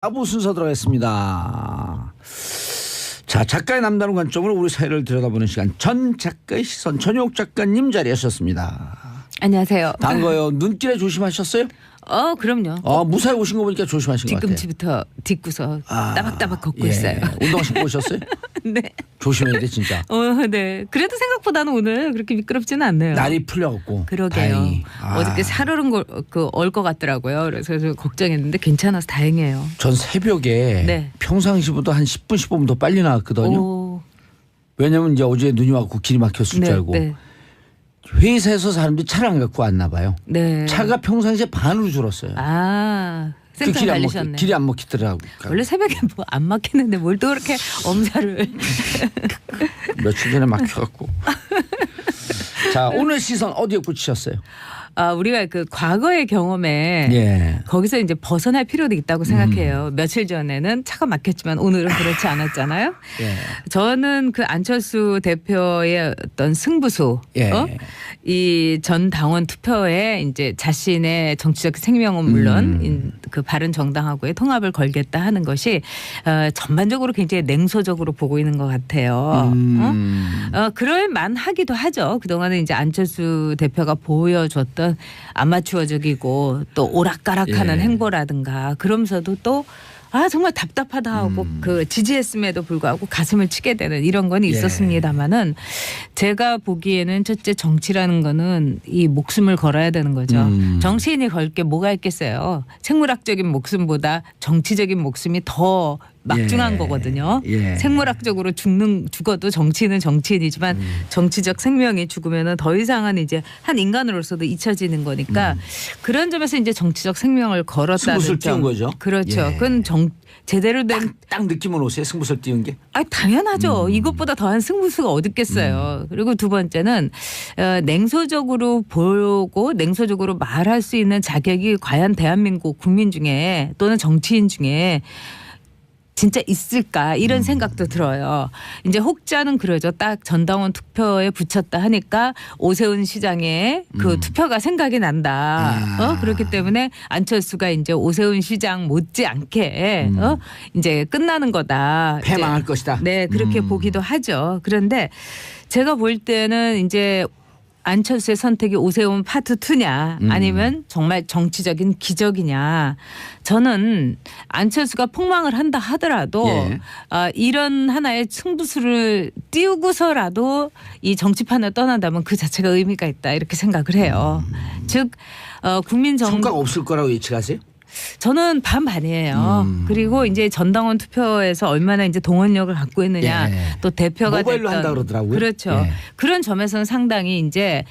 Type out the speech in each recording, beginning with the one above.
아부 순서 들어가겠습니다. 자, 작가의 남다른 관점으로 우리 사회를 들여다보는 시간, 전 작가의 시선, 전효옥 작가님 자리하셨습니다. 안녕하세요. 반가워요. 눈길에 조심하셨어요? 그럼요. 무사히 오신 거 보니까 조심하신 것 같아요. 뒤꿈치부터 딛고서 따박따박 걷고 있어요. 운동 신고 오셨어요? 네. 조심해야 돼 진짜. 네. 그래도 생각보다는 오늘 그렇게 미끄럽지는 않네요. 날이 풀려갖고. 그러게요. 다행히. 어저께 살얼은 얼 것 같더라고요. 그래서 좀 걱정했는데 괜찮아서 다행이에요. 전 새벽에 네. 평상시보다 한 10분 15분 더 빨리 나왔거든요. 왜냐면 이제 어제 눈이 왔고 길이 막혔을 줄 알고. 네. 회사에서 사람들이 차를 안 갖고 왔나 봐요. 네. 차가 평상시에 반으로 줄었어요. 센터 길이 달리셨네. 길이 안 먹히더라고. 원래 새벽에 뭐 안 막히는데 뭘 또 그렇게 엄살을. 며칠 전에 막혀갖고. 자, 오늘 시선 어디에 꽂히셨어요? 우리가 그 과거의 경험에 거기서 이제 벗어날 필요도 있다고 생각해요. 며칠 전에는 차가 막혔지만 오늘은 그렇지 않았잖아요. 저는 그 안철수 대표의 어떤 승부수, 이 전 당원 투표에 이제 자신의 정치적 생명은 물론 그 바른 정당하고의 통합을 걸겠다 하는 것이 전반적으로 굉장히 냉소적으로 보고 있는 것 같아요. 그럴 만하기도 하죠. 그동안은 이제 안철수 대표가 보여줬던 아마추어적이고 또 오락가락하는 행보라든가 그러면서도 또 정말 답답하다 하고 그 지지했음에도 불구하고 가슴을 치게 되는 이런 건 있었습니다마는 제가 보기에는 첫째 정치라는 거는 이 목숨을 걸어야 되는 거죠. 정치인이 걸 게 뭐가 있겠어요. 생물학적인 목숨보다 정치적인 목숨이 더 막중한 거거든요. 생물학적으로 죽어도 정치인은 정치인이지만 정치적 생명이 죽으면은 더 이상은 이제 한 인간으로서도 잊혀지는 거니까 그런 점에서 이제 정치적 생명을 걸었다는 승부수를 점. 띄운 거죠. 그렇죠. 그건 제대로 된 딱 느낌으로 오세요. 승부수를 띄운 게. 당연하죠. 이것보다 더한 승부수가 어디 있겠어요. 그리고 두 번째는 냉소적으로 보고 냉소적으로 말할 수 있는 자격이 과연 대한민국 국민 중에 또는 정치인 중에 진짜 있을까 이런 생각도 들어요. 이제 혹자는 그러죠. 딱 전당원 투표에 붙였다 하니까 오세훈 시장의 그 투표가 생각이 난다. 그렇기 때문에 안철수가 이제 오세훈 시장 못지않게 이제 끝나는 거다. 패망할 것이다. 네, 그렇게 보기도 하죠. 그런데 제가 볼 때는 이제 안철수의 선택이 오세훈 파트 2냐 아니면 정말 정치적인 기적이냐. 저는 안철수가 폭망을 한다 하더라도 이런 하나의 승부수를 띄우고서라도 이 정치판을 떠난다면 그 자체가 의미가 있다 이렇게 생각을 해요. 즉 국민 성과가 없을 거라고 예측하세요? 저는 반반이에요. 그리고 이제 전당원 투표에서 얼마나 이제 동원력을 갖고 있느냐, 또 대표가 모바일로 됐던 한다 그러더라고요. 그렇죠. 그런 점에서는 상당히 이제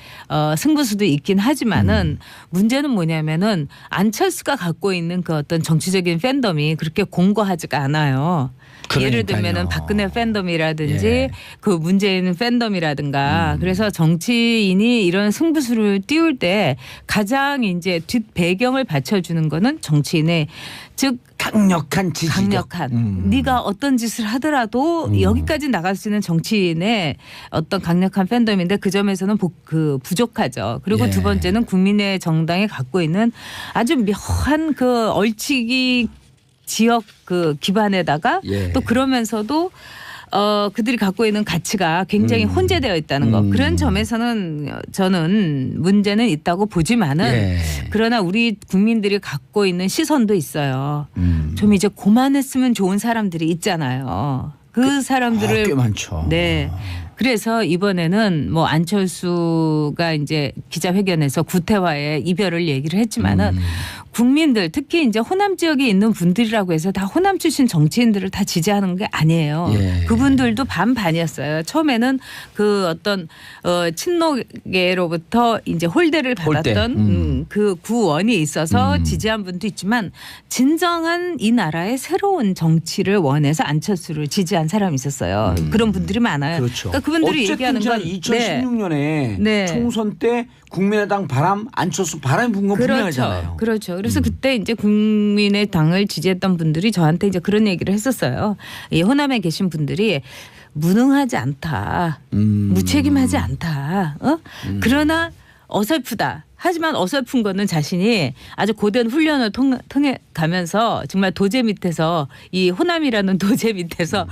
승부수도 있긴 하지만은 문제는 뭐냐면은 안철수가 갖고 있는 그 어떤 정치적인 팬덤이 그렇게 공고하지가 않아요. 예를 들면은 박근혜 팬덤이라든지 그 문재인 팬덤이라든가 그래서 정치인이 이런 승부수를 띄울 때 가장 이제 뒷 배경을 받쳐주는 거는 정치인의 즉 강력한 지지력. 네가 어떤 짓을 하더라도 여기까지 나갈 수 있는 정치인의 어떤 강력한 팬덤인데 그 점에서는 부족하죠. 그리고 두 번째는 국민의 정당이 갖고 있는 아주 묘한 그 얼치기 지역 그 기반에다가 또 그러면서도 그들이 갖고 있는 가치가 굉장히 혼재되어 있다는 것. 그런 점에서는 저는 문제는 있다고 보지만은 그러나 우리 국민들이 갖고 있는 시선도 있어요. 좀 이제 고만했으면 좋은 사람들이 있잖아요. 그 사람들을 꽤 많죠. 네. 그래서 이번에는 뭐 안철수가 이제 기자회견에서 구태와의 이별을 얘기를 했지만은 국민들 특히 이제 호남 지역에 있는 분들이라고 해서 다 호남 출신 정치인들을 다 지지하는 게 아니에요. 그분들도 반반이었어요. 처음에는 그 어떤 친노계로부터 이제 홀대를 받았던 그 구원이 있어서 지지한 분도 있지만 진정한 이 나라의 새로운 정치를 원해서 안철수를 지지한 사람이 있었어요. 그런 분들이 많아요. 그렇죠. 그러니까 그분들이 얘기하는 건 2016년에 총선 때 국민의당 바람, 안철수 바람이 분 건 분명하잖아요. 그렇죠. 그래서 그때 이제 국민의당을 지지했던 분들이 저한테 이제 그런 얘기를 했었어요. 이 호남에 계신 분들이 무능하지 않다, 무책임하지 않다. 그러나 어설프다. 하지만 어설픈 거는 자신이 아주 고된 훈련을 통해 가면서 정말 도제 밑에서 이 호남이라는 도제 밑에서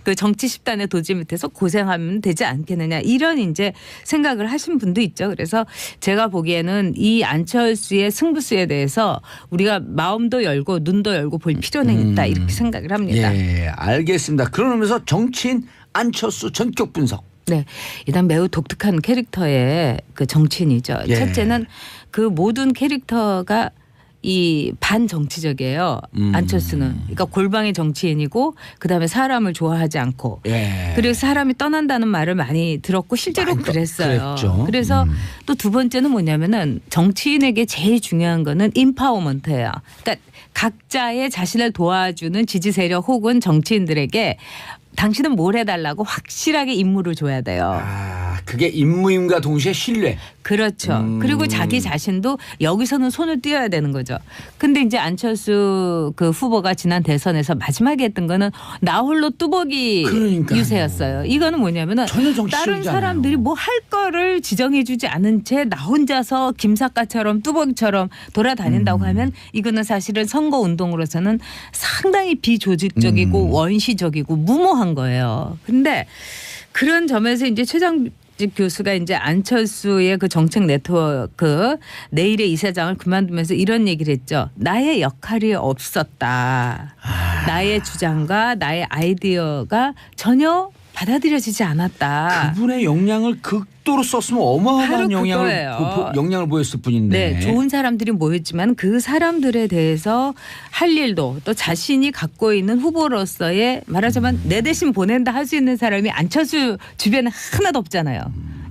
그 정치 10단의 도제 밑에서 고생하면 되지 않겠느냐 이런 이제 생각을 하신 분도 있죠. 그래서 제가 보기에는 이 안철수의 승부수에 대해서 우리가 마음도 열고 눈도 열고 볼 필요는 있다 이렇게 생각을 합니다. 예, 알겠습니다. 그러면서 정치인 안철수 전격 분석. 네, 일단 매우 독특한 캐릭터의 그 정치인이죠. 예. 첫째는 그 모든 캐릭터가 이 반정치적이에요. 안철수는. 그러니까 골방의 정치인이고 그다음에 사람을 좋아하지 않고 예. 그리고 사람이 떠난다는 말을 많이 들었고 실제로 그랬어요. 그랬죠. 그래서 또 두 번째는 뭐냐면은 정치인에게 제일 중요한 거는 인파워먼트예요. 그러니까 각자의 자신을 도와주는 지지 세력 혹은 정치인들에게 당신은 뭘 해달라고 확실하게 임무를 줘야 돼요. 아, 그게 임무임과 동시에 신뢰. 그렇죠. 그리고 자기 자신도 여기서는 손을 띄어야 되는 거죠. 근데 이제 안철수 그 후보가 지난 대선에서 마지막에 했던 거는 나 홀로 뚜벅이 그러니까요. 유세였어요. 이거는 뭐냐면은 전혀 정치적이잖아요. 다른 사람들이 뭐 할 거를 지정해 주지 않은 채 나 혼자서 김사과처럼 뚜벅이처럼 돌아다닌다고 하면 이거는 사실은 선거 운동으로서는 상당히 비조직적이고 원시적이고 무모한 거예요. 근데 그런 점에서 이제 최장 교수가 이제 안철수의 그 정책 네트워크 내일의 이사장을 그만두면서 이런 얘기를 했죠. 나의 역할이 없었다. 나의 주장과 나의 아이디어가 전혀 받아들여지지 않았다. 그분의 역량을 극도로 썼으면 어마어마한 역량을 보였을 뿐인데. 네, 좋은 사람들이 모였지만 그 사람들에 대해서 할 일도 또 자신이 갖고 있는 후보로서의 말하자면 내 대신 보낸다 할 수 있는 사람이 안철수 주변에 하나도 없잖아요.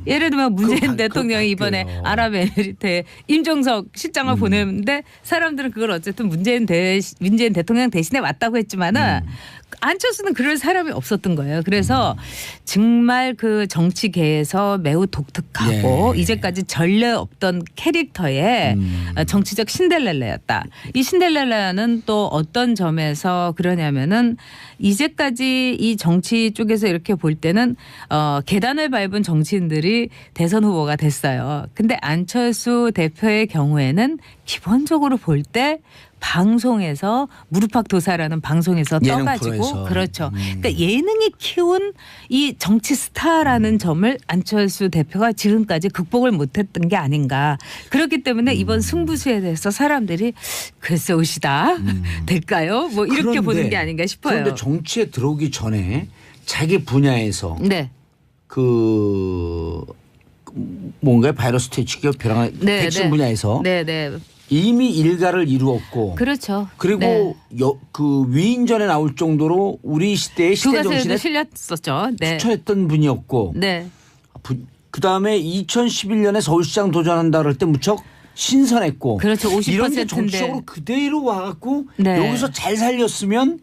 예를 들면 문재인 대통령이 이번에 아랍에미리트에 임종석 실장을 보냈는데 사람들은 그걸 어쨌든 문재인 대통령 대신에 왔다고 했지만은 안철수는 그럴 사람이 없었던 거예요. 그래서 정말 그 정치계에서 매우 독특하고 이제까지 전례 없던 캐릭터의 정치적 신데렐라였다. 이 신데렐라는 또 어떤 점에서 그러냐면은 이제까지 이 정치 쪽에서 이렇게 볼 때는 계단을 밟은 정치인들이 대선 후보가 됐어요. 근데 안철수 대표의 경우에는 기본적으로 볼 때 방송에서 무릎팍도사라는 방송에서 떠가지고 그렇죠. 그러니까 예능이 키운 이 정치 스타라는 점을 안철수 대표가 지금까지 극복을 못했던 게 아닌가. 그렇기 때문에 이번 승부수에 대해서 사람들이 글쎄 오시다 될까요? 뭐 이렇게 보는 게 아닌가 싶어요. 그런데 정치에 들어오기 전에 자기 분야에서 네. 그 뭔가 바이러스 퇴치기 벼랑 백신 분야에서 이미 일가를 이루었고, 그렇죠. 그리고 그 위인전에 나올 정도로 우리 시대의 시대 정신에 실렸었죠. 추천했던 분이었고, 그 다음에 2011년에 서울시장 도전한다 그럴 때 무척 신선했고, 그렇죠. 50%인데 이런 게 정치적으로 그대로 와갖고 여기서 잘 살렸으면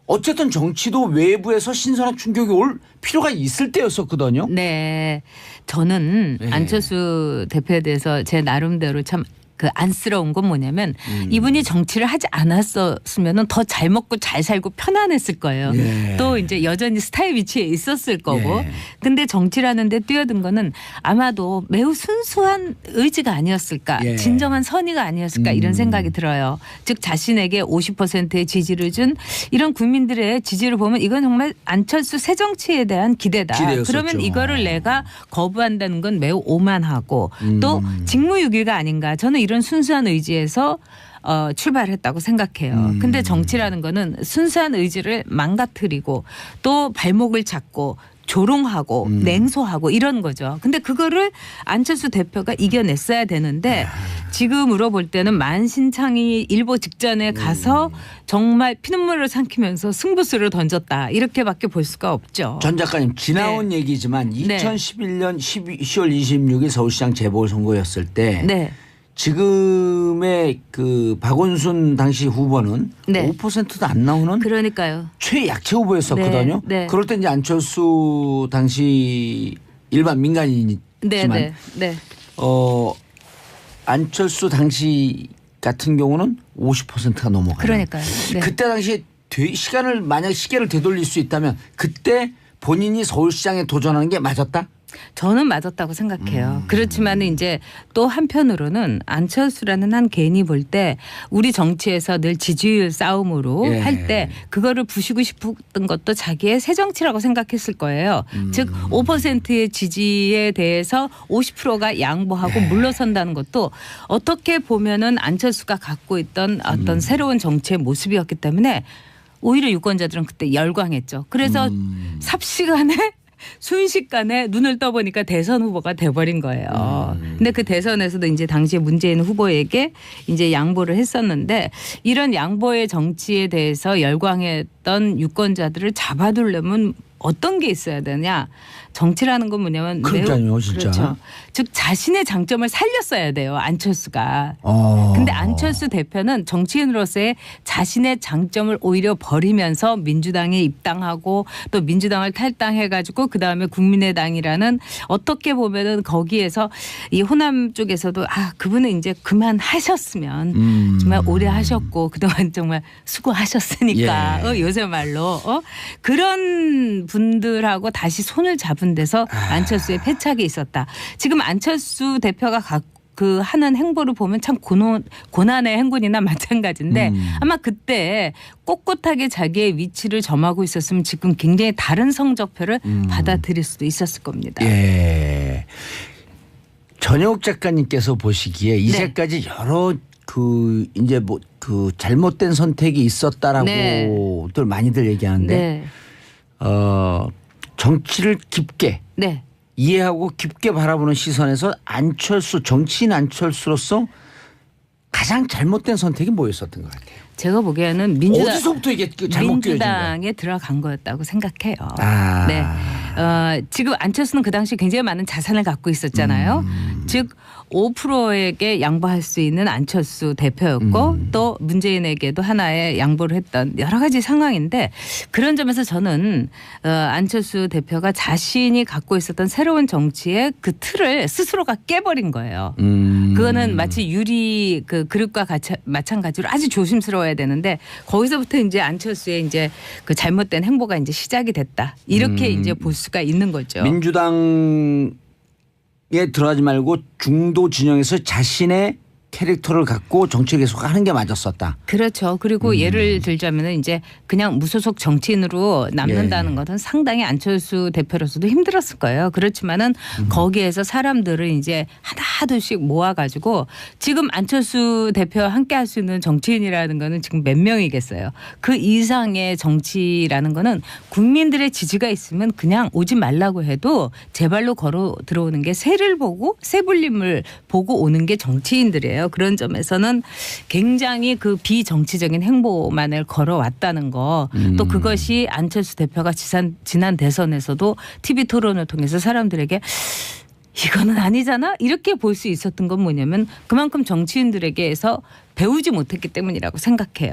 어쨌든 정치도 외부에서 신선한 충격이 올 필요가 있을 때였었거든요. 네, 저는 안철수 대표에 대해서 제 나름대로 참 그 안쓰러운 건 뭐냐면 이분이 정치를 하지 않았었으면 더 잘 먹고 잘 살고 편안했을 거예요. 또 이제 여전히 스타의 위치에 있었을 거고. 근데 정치라는 데 뛰어든 거는 아마도 매우 순수한 의지가 아니었을까. 진정한 선의가 아니었을까 이런 생각이 들어요. 즉 자신에게 50%의 지지를 준 이런 국민들의 지지를 보면 이건 정말 안철수 새 정치에 대한 기대다. 그러면 이거를 내가 거부한다는 건 매우 오만하고 또 직무유기가 아닌가. 저는 이런 순수한 의지에서 출발했다고 생각해요. 근데 정치라는 거는 순수한 의지를 망가뜨리고 또 발목을 잡고 조롱하고 냉소하고 이런 거죠. 근데 그거를 안철수 대표가 이겨냈어야 되는데 지금으로 볼 때는 만신창이 일보 직전에 가서 정말 피눈물을 삼키면서 승부수를 던졌다. 이렇게밖에 볼 수가 없죠. 전 작가님 지나온 얘기지만 2011년 10월 26일 서울시장 재보궐선거였을 때 지금의 그 박원순 당시 후보는 5%도 안 나오는 그러니까요. 최약체 후보였었거든요. 그럴 때 이제 안철수 당시 일반 민간인이지만 안철수 당시 같은 경우는 50%가 넘어가요. 그러니까요. 그때 당시에 만약 시계를 되돌릴 수 있다면 그때 본인이 서울시장에 도전하는 게 맞았다? 저는 맞았다고 생각해요. 그렇지만 이제 또 한편으로는 안철수라는 한 개인이 볼 때 우리 정치에서 늘 지지율 싸움으로 할 때 그거를 부수고 싶었던 것도 자기의 새 정치라고 생각했을 거예요. 즉 5%의 지지에 대해서 50%가 양보하고 물러선다는 것도 어떻게 보면은 안철수가 갖고 있던 어떤 새로운 정치의 모습이었기 때문에 오히려 유권자들은 그때 열광했죠. 그래서 삽시간에 순식간에 눈을 떠보니까 대선 후보가 돼버린 거예요. 근데 그 대선에서도 이제 당시에 문재인 후보에게 이제 양보를 했었는데 이런 양보의 정치에 대해서 열광했던 유권자들을 잡아두려면 어떤 게 있어야 되냐. 정치라는 건 뭐냐면 그러니까요, 진짜. 그렇죠. 즉 자신의 장점을 살렸어야 돼요. 안철수가. 근데 안철수 대표는 정치인으로서의 자신의 장점을 오히려 버리면서 민주당에 입당하고 또 민주당을 탈당해가지고 그다음에 국민의당이라는 어떻게 보면은 거기에서 이 호남 쪽에서도 그분은 이제 그만하셨으면 정말 오래 하셨고 그동안 정말 수고하셨으니까 요새 말로 그런 분들하고 다시 손을 잡은 데서 안철수의 패착이 있었다. 지금 안철수 대표가 그 하는 행보를 보면 참 고난의 행군이나 마찬가지인데 아마 그때 꼿꼿하게 자기의 위치를 점하고 있었으면 지금 굉장히 다른 성적표를 받아들일 수도 있었을 겁니다. 예. 전영욱 작가님께서 보시기에 이제까지 여러 이제 잘못된 선택이 있었다라고들 많이들 얘기하는데 정치를 깊게 이해하고 깊게 바라보는 시선에서 정치인 안철수로서 가장 잘못된 선택이 뭐였었던 것 같아요? 제가 보기에는 어디서부터 이게 잘못 민주당에 들어간 거였다고 생각해요. 네. 지금 안철수는 그 당시 굉장히 많은 자산을 갖고 있었잖아요. 즉 5%에게 양보할 수 있는 안철수 대표였고 또 문재인에게도 하나의 양보를 했던 여러 가지 상황인데 그런 점에서 저는 안철수 대표가 자신이 갖고 있었던 새로운 정치의 그 틀을 스스로가 깨버린 거예요. 그거는 마치 유리 그릇과 마찬가지로 아주 조심스러워야 되는데 거기서부터 이제 안철수의 이제 그 잘못된 행보가 이제 시작이 됐다. 이렇게 이제 볼 수가 있는 거죠. 민주당에 들어가지 말고 중도 진영에서 자신의 캐릭터를 갖고 정치 계속하는 게 맞았었다. 그렇죠. 그리고 예를 들자면 이제 그냥 무소속 정치인으로 남는다는 것은 상당히 안철수 대표로서도 힘들었을 거예요. 그렇지만은 거기에서 사람들을 이제 하나둘씩 모아가지고 지금 안철수 대표와 함께 할 수 있는 정치인이라는 거는 지금 몇 명이겠어요. 그 이상의 정치라는 거는 국민들의 지지가 있으면 그냥 오지 말라고 해도 제발로 걸어 들어오는 게 새를 보고 새불림을 보고 오는 게 정치인들이에요. 그런 점에서는 굉장히 그 비정치적인 행보만을 걸어왔다는 거 또 그것이 안철수 대표가 지난 대선에서도 TV 토론을 통해서 사람들에게 이거는 아니잖아 이렇게 볼 수 있었던 건 뭐냐면 그만큼 정치인들에게서 배우지 못했기 때문이라고 생각해요.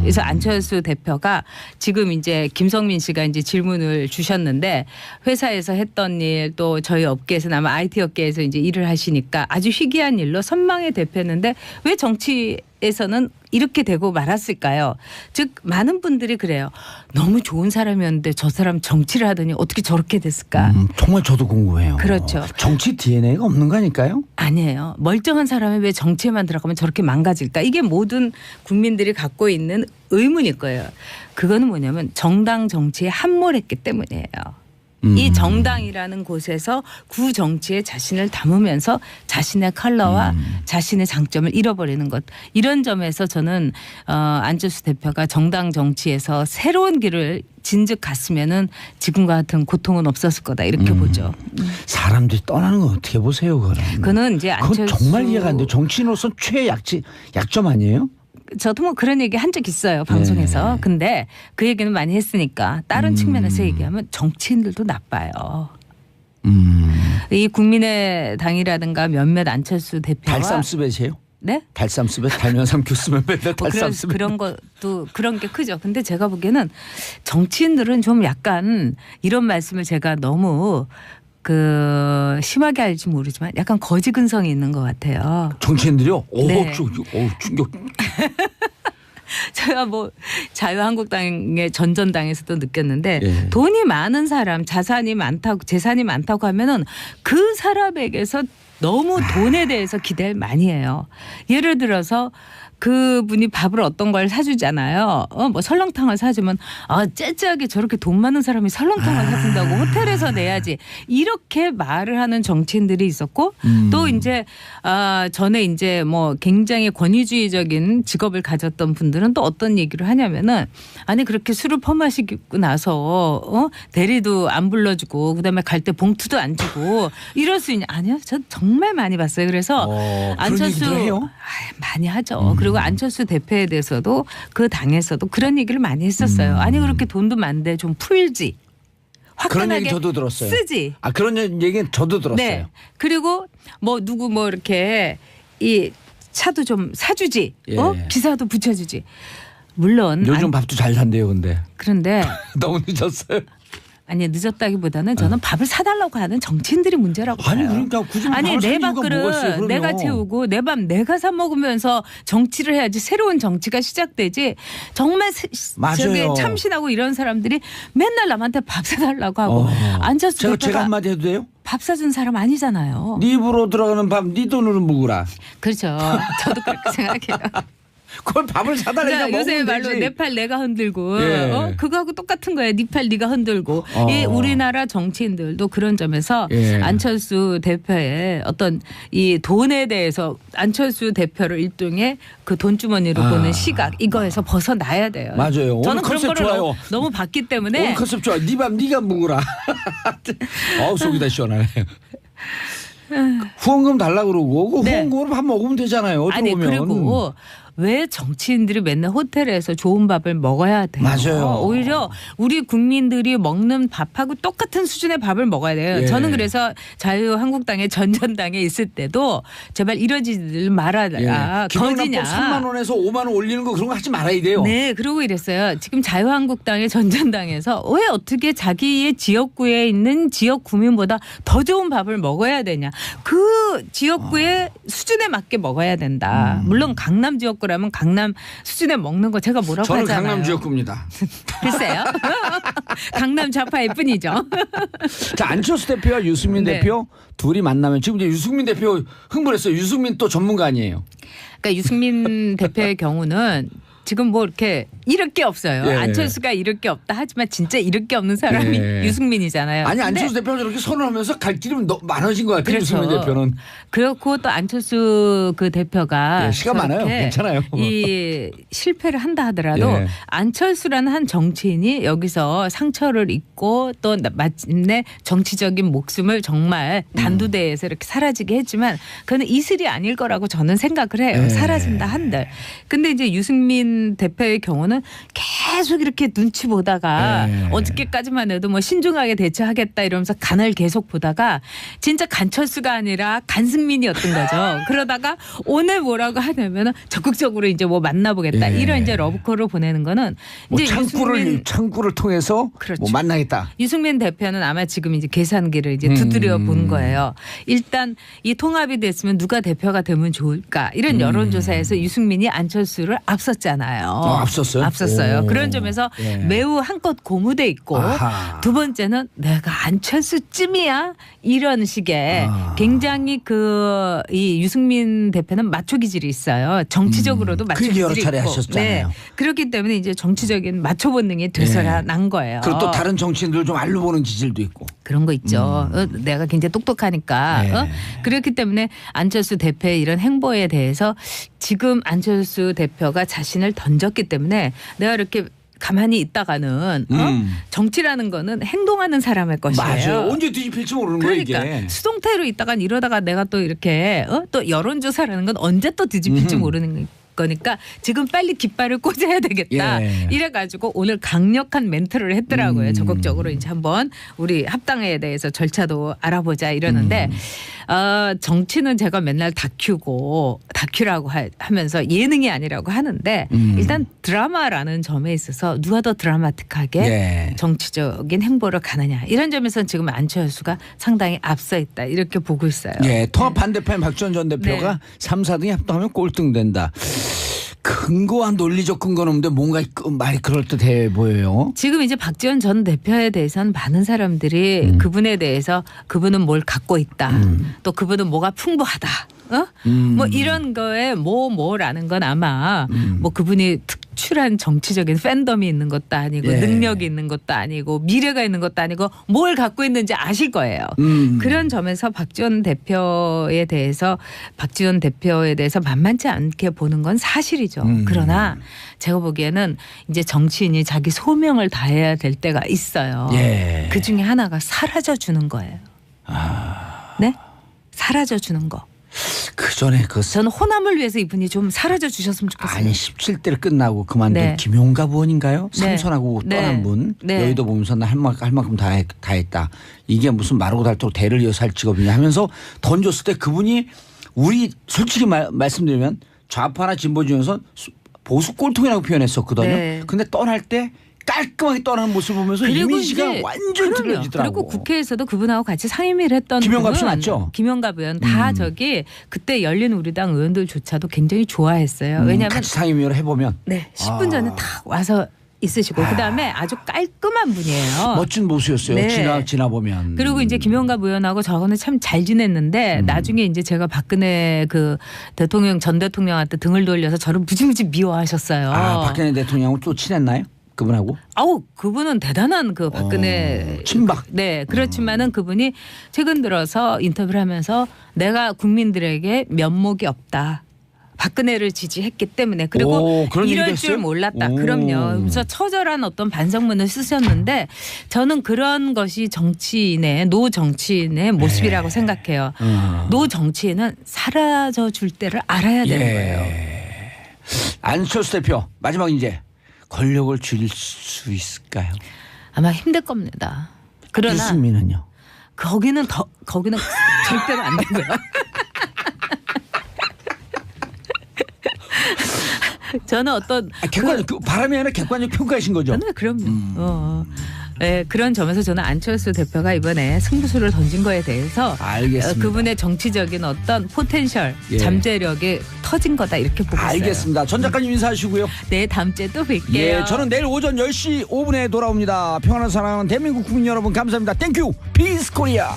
그래서 안철수 대표가 지금 이제 김성민 씨가 이제 질문을 주셨는데 회사에서 했던 일 또 저희 업계에서는 아마 IT 업계에서 이제 일을 하시니까 아주 희귀한 일로 선망의 대표였는데 왜 정치에서는 이렇게 되고 말았을까요? 즉 많은 분들이 그래요. 너무 좋은 사람이었는데 저 사람 정치를 하더니 어떻게 저렇게 됐을까? 정말 저도 궁금해요. 그렇죠. 정치 DNA가 없는 거 아닐까요? 아니에요. 멀쩡한 사람이 왜 정치에만 들어가면 저렇게 망가질까? 이게 모든 국민들이 갖고 있는 의문일 거예요. 그거는 뭐냐면 정당 정치에 함몰했기 때문이에요. 이 정당이라는 곳에서 구 정치에 자신을 담으면서 자신의 컬러와 자신의 장점을 잃어버리는 것. 이런 점에서 저는 안철수 대표가 정당 정치에서 새로운 길을 진즉 갔으면은 지금과 같은 고통은 없었을 거다 이렇게 보죠. 사람들이 떠나는 건 어떻게 보세요, 그거는 이제 안철수 그건 정말 이해가 안 돼요. 정치인으로서 약점 아니에요? 저도 뭐 그런 얘기 한 적 있어요 방송에서. 근데 그 얘기는 많이 했으니까 다른 측면에서 얘기하면 정치인들도 나빠요. 이 국민의당이라든가 몇몇 안철수 대표와 달쌈스벳이에요? 네? 달쌈스벳 달면 삼큐 쓰면 맨날 달쌈스벳. 그런 것도 그런 게 크죠. 근데 제가 보기에는 정치인들은 좀 약간 이런 말씀을 제가 너무 심하게 할지 모르지만 약간 거지 근성이 있는 것 같아요. 정치인들이요? 네. 충격. 제가 뭐 자유한국당의 전전당에서도 느꼈는데 예. 돈이 많은 사람, 재산이 많다고 하면은 그 사람에게서 너무 돈에 대해서 기대를 많이 해요. 예를 들어서 그분이 밥을 어떤 걸 사주잖아요. 뭐 설렁탕을 사주면 째째하게 저렇게 돈 많은 사람이 설렁탕을 사준다고 호텔에서 내야지 이렇게 말을 하는 정치인들이 있었고 또 이제 전에 이제 뭐 굉장히 권위주의적인 직업을 가졌던 분들은 또 어떤 얘기를 하냐면은 아니 그렇게 술을 퍼마시고 나서 대리도 안 불러주고 그다음에 갈 때 봉투도 안 주고 이럴 수 있냐? 아니요, 저 정말 많이 봤어요. 그래서 안철수 많이 하죠. 그리고 안철수 대표에 대해서도 그 당에서도 그런 얘기를 많이 했었어요. 아니 그렇게 돈도 많은데 좀 풀지. 그런 얘기 저도 들었어요. 쓰지. 그런 얘기는 저도 들었어요. 네. 그리고 뭐 누구 뭐 이렇게 이 차도 좀 사주지. 예. 기사도 붙여주지. 물론 요즘 밥도 잘 산대요, 근데. 그런데 너무 늦었어요. 아니 늦었다기보다는 저는 밥을 사달라고 하는 정치인들이 문제라고 봐요. 아니 그러니까 굳이 아니 내 밥그릇 내가 채우고 내 밥 내가 사 먹으면서 정치를 해야지 새로운 정치가 시작되지. 정말 저기 참신하고 이런 사람들이 맨날 남한테 밥 사달라고 하고 안철수 제가 한마디 해도 돼요? 밥 사준 사람 아니잖아요. 네 입으로 들어가는 밥 네 돈으로 먹으라. 그렇죠. 저도 그렇게 생각해요. 그걸 밥을 사달라니까 먹으면 요새 되지. 말로 내 팔 내가 흔들고 예. 그거하고 똑같은 거예요. 네 팔 네가 흔들고. 이 우리나라 정치인들도 그런 점에서 안철수 대표의 어떤 이 돈에 대해서 안철수 대표를 일종의 그 돈주머니로 보는 시각 이거에서 벗어나야 돼요. 맞아요. 저는 오늘 그런 컨셉 거를 좋아요. 너무 봤기 때문에. 오늘 컨셉 좋아. 네 밥 네가 먹으라. 속이 다 시원하네. 후원금 달라 그러고 후원금으로 밥 먹으면 되잖아요. 아니 보면. 그리고 왜 정치인들이 맨날 호텔에서 좋은 밥을 먹어야 돼요? 맞아요. 오히려 우리 국민들이 먹는 밥하고 똑같은 수준의 밥을 먹어야 돼요. 예. 저는 그래서 자유한국당의 전전당에 있을 때도 제발 이러지 말아라. 거지냐. 3만 원에서 5만 원 올리는 거 그런 거 하지 말아야 돼요. 네. 그러고 이랬어요. 지금 자유한국당의 전전당에서 왜 어떻게 자기의 지역구에 있는 지역 구민보다 더 좋은 밥을 먹어야 되냐. 그 지역구의 수준에 맞게 먹어야 된다. 물론 강남 지역구 라면 강남 수준에 먹는 거 제가 뭐라고 저는 하잖아요. 강남 지역구입니다. 글쎄요. 강남 좌파일 뿐이죠. 자, 안철수 대표와 유승민 대표 둘이 만나면 지금 이제 유승민 대표 흥분했어요. 유승민 또 전문가 아니에요. 그러니까 유승민 대표의 경우는 지금 뭐 이렇게 잃을 게 없어요. 예. 안철수가 잃을 게 없다 하지만 진짜 잃을 게 없는 사람이 유승민이잖아요. 아니 안철수 대표가 저렇게 선언하면서 갈 길이 많아진 것 같아요. 그렇죠. 유승민 대표는. 그렇고 또 안철수 그 대표가 시간 많아요. 괜찮아요. 이 실패를 한다 하더라도 안철수라는 한 정치인이 여기서 상처를 입고 또 마침내 정치적인 목숨을 정말 단두대에서 이렇게 사라지게 했지만 그는 이슬이 아닐 거라고 저는 생각을 해요. 사라진다 한들. 근데 이제 유승민 대표의 경우는 계속 이렇게 눈치 보다가 어저께까지만 해도 뭐 신중하게 대처하겠다 이러면서 간을 계속 보다가 진짜 간철수가 아니라 간승민이었던 거죠. 그러다가 오늘 뭐라고 하냐면은 적극적으로 이제 뭐 만나보겠다 이런 이제 러브콜을 보내는 거는 뭐 이제 창구를 통해서 그렇죠. 뭐 만나겠다. 유승민 대표는 아마 지금 이제 계산기를 이제 두드려 본 거예요. 일단 이 통합이 됐으면 누가 대표가 되면 좋을까 이런 여론조사에서 유승민이 안철수를 앞섰잖아요. 앞섰어요. 그런 점에서 매우 한껏 고무돼 있고 두 번째는 내가 안철수쯤이야 이런 식의 굉장히 이 유승민 대표는 마초 기질이 있어요. 정치적으로도 마초 기질이 여러 차례 있고. 하셨잖아요. 그렇기 때문에 이제 정치적인 마초 본능이 되살아난 거예요. 그리고 또 다른 정치인들 좀 알로 보는 기질도 있고. 그런 거 있죠. 내가 굉장히 똑똑하니까. 그렇기 때문에 안철수 대표의 이런 행보에 대해서 지금 안철수 대표가 자신을 던졌기 때문에 내가 이렇게 가만히 있다가는 정치라는 거는 행동하는 사람의 것이에요. 맞아요. 언제 뒤집힐지 모르는 거예요 이게. 수동태로 있다간 이러다가 내가 또 이렇게 또 여론조사라는 건 언제 또 뒤집힐지 모르는 거예요. 거니까 지금 빨리 깃발을 꽂아야 되겠다. 이래가지고 오늘 강력한 멘트를 했더라고요. 적극적으로 이제 한번 우리 합당에 대해서 절차도 알아보자 이러는데 정치는 제가 맨날 다큐라고 하면서 예능이 아니라고 하는데 일단 드라마라는 점에 있어서 누가 더 드라마틱하게 정치적인 행보를 가느냐 이런 점에서는 지금 안철수가 상당히 앞서 있다 이렇게 보고 있어요. 통합 반대파인 박지원 전 대표가 3, 4등이 합동하면 꼴등 된다. 근거와 논리적 근거는 없는데 뭔가 말이 그럴듯해 보여요. 지금 이제 박지원 전 대표에 대해서는 많은 사람들이 그분에 대해서 그분은 뭘 갖고 있다. 또 그분은 뭐가 풍부하다. 뭐 이런 거에 뭐라는 건 아마 뭐 그분이 특출한 정치적인 팬덤이 있는 것도 아니고 능력이 있는 것도 아니고 미래가 있는 것도 아니고 뭘 갖고 있는지 아실 거예요. 그런 점에서 박지원 대표에 대해서 만만치 않게 보는 건 사실이죠. 그러나 제가 보기에는 이제 정치인이 자기 소명을 다해야 될 때가 있어요. 그 중에 하나가 사라져 주는 거예요. 네? 사라져 주는 거. 그 전에 저는 호남을 위해서 이분이 좀 사라져 주셨으면 좋겠어요. 아니 17대를 끝나고 그만둔 김용갑 의원인가요? 삼선하고 떠난 분. 여의도 보면서 나 할 만큼 다 했다. 이게 무슨 마르고 닳도록 대를 이어서 할 직업이냐 하면서 던졌을 때 그분이 우리 솔직히 말씀드리면 좌파나 진보 중에서 보수 꼴통이라고 표현했었거든요. 근데 떠날 때 깔끔하게 떠나는 모습을 보면서 이미지가 완전히 틀려지더라고. 그리고 국회에서도 그분하고 같이 상임위를 했던 김용갑 씨 맞죠? 김용갑 의원 다 저기 그때 열린우리당 의원들조차도 굉장히 좋아했어요. 왜냐하면 같이 상임위를 해보면 10분 전에 딱 와서 있으시고 그다음에 아주 깔끔한 분이에요. 멋진 모습이었어요. 지나 보면. 그리고 이제 김용갑 의원하고 저거는 참 잘 지냈는데 나중에 이제 제가 박근혜 그 전 대통령한테 등을 돌려서 저를 무지무지 미워하셨어요. 박근혜 대통령하고 또 친했나요? 그분하고? 그분은 대단한 그 박근혜 친박. 네, 그렇지만은 그분이 최근 들어서 인터뷰를 하면서 내가 국민들에게 면목이 없다. 박근혜를 지지했기 때문에 그리고 이럴 줄 몰랐다. 그럼요. 그래서 처절한 어떤 반성문을 쓰셨는데 저는 그런 것이 노 정치인의 모습이라고 생각해요. 노 정치인은 사라져 줄 때를 알아야 되는 거예요. 안철수 대표 마지막 이제 권력을 줄일 수 있을까요? 아마 힘들 겁니다. 그러나 유승민은요? 거기는 절대로 안 되고요. 저는 어떤 바람이 아니라 객관적 평가이신 거죠? 네, 그럼요. 네, 그런 점에서 저는 안철수 대표가 이번에 승부수를 던진 거에 대해서 알겠습니다. 그분의 정치적인 어떤 포텐셜, 잠재력이 터진 거다 이렇게 보고 있어요. 알겠습니다. 전 작가님 인사하시고요. 네, 다음 주에 또 뵐게요. 저는 내일 오전 10시 5분에 돌아옵니다. 평안한 사랑하는 대한민국 국민 여러분 감사합니다. 땡큐. 피스 코리아.